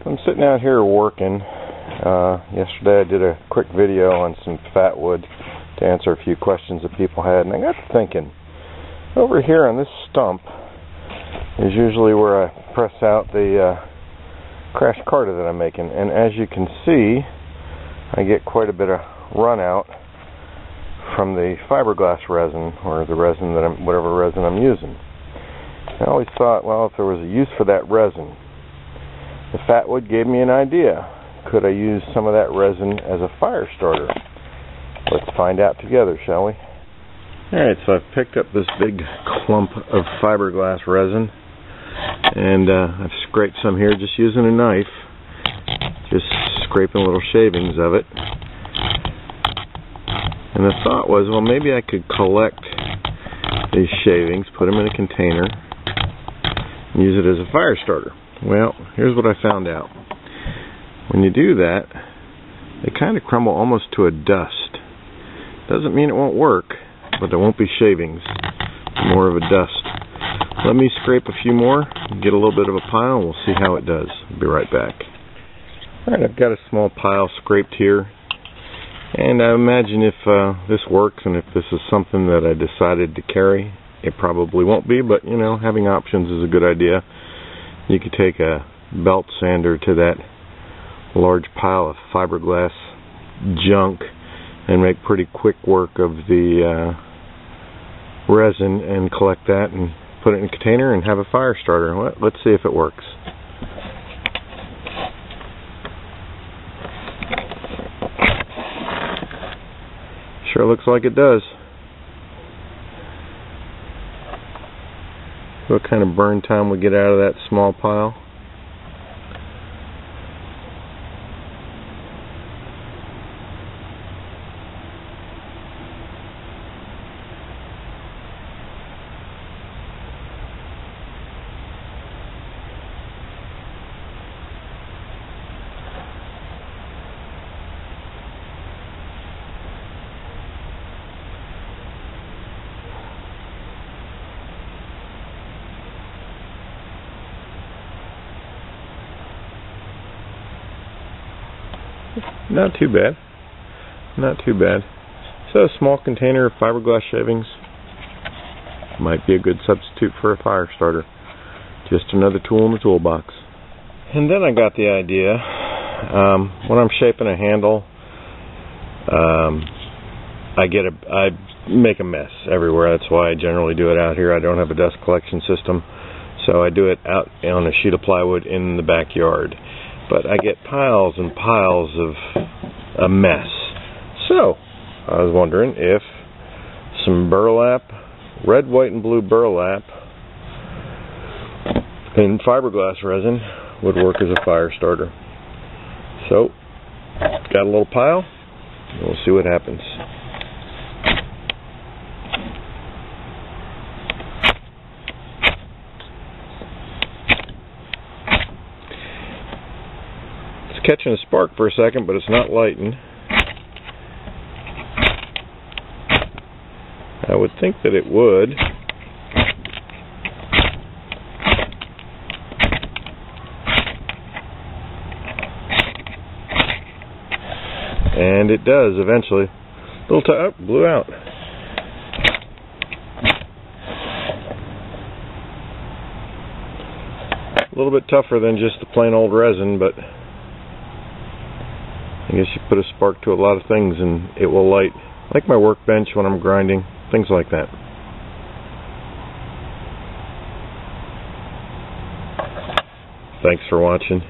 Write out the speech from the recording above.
I'm sitting out here working. Yesterday I did a quick video on some fat wood to answer a few questions that people had, and I got to thinking, over here on this stump is usually where I press out the crash carta that I'm making, and as you can see, I get quite a bit of run out from the fiberglass resin, or the resin that whatever resin I'm using. I always thought, well, if there was a use for that resin, the fat wood gave me an idea. Could I use some of that resin as a fire starter? Let's find out together, shall we? Alright, so I've picked up this big clump of fiberglass resin, and I've scraped some here just using a knife, just scraping little shavings of it. And the thought was, well, maybe I could collect these shavings, put them in a container, and use it as a fire starter. Well, here's what I found out. When you do that, they kind of crumble almost to a dust. Doesn't mean it won't work, but there won't be shavings. It's more of a dust. Let me scrape a few more, get a little bit of a pile, and we'll see how it does. I'll be right back. Alright, I've got a small pile scraped here. And I imagine if this works and if this is something that I decided to carry, it probably won't be, but you know, having options is a good idea. You could take a belt sander to that large pile of fiberglass junk and make pretty quick work of the resin and collect that and put it in a container and have a fire starter. Let's see if it works. Sure looks like it does. What kind of burn time we get out of that small pile? Not too bad. Not too bad. So a small container of fiberglass shavings might be a good substitute for a fire starter. Just another tool in the toolbox. And then I got the idea, when I'm shaping a handle, I make a mess everywhere. That's why I generally do it out here. I don't have a dust collection system, so I do it out on a sheet of plywood in the backyard. But I get piles and piles of a mess. So, I was wondering if some burlap, red, white, and blue burlap in fiberglass resin would work as a fire starter. So, got a little pile, and we'll see what happens. Catching a spark for a second, but it's not lighting. I would think that it would. And it does eventually. Blew out. A little bit tougher than just the plain old resin, but I guess you put a spark to a lot of things and it will light. Like my workbench when I'm grinding, things like that. Thanks for watching.